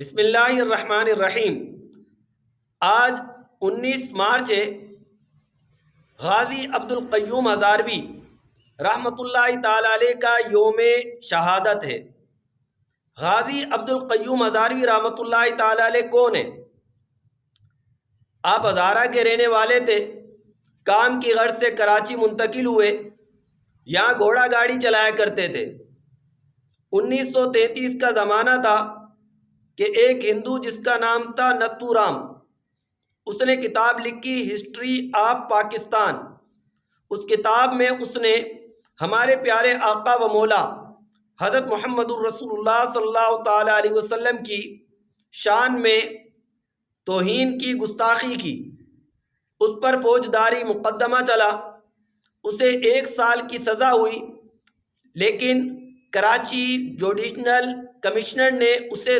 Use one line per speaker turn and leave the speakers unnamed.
بسم اللہ الرحمن الرحیم۔ آج 19 مارچ ہے۔ غازی عبد القیوم ہزاروی رحمۃ اللہ تعالی علیہ کا یوم شہادت ہے۔ غازی عبد القیوم ہزاروی رحمۃ اللہ تعالی علیہ کون ہیں؟ آپ ہزارہ کے رہنے والے تھے۔ کام کی غرض سے کراچی منتقل ہوئے۔ یہاں گھوڑا گاڑی چلایا کرتے تھے۔ 1933 کا زمانہ تھا کہ ایک ہندو جس کا نام تھا نتھو رام، اس نے کتاب لکھی ہسٹری آف پاکستان۔ اس کتاب میں اس نے ہمارے پیارے آقا و مولا حضرت محمد الرسول اللہ صلی اللہ تعالی علیہ وسلم کی شان میں توہین کی، گستاخی کی۔ اس پر فوجداری مقدمہ چلا۔ اسے 1 سال کی سزا ہوئی، لیکن کراچی جوڈیشنل کمشنر نے اسے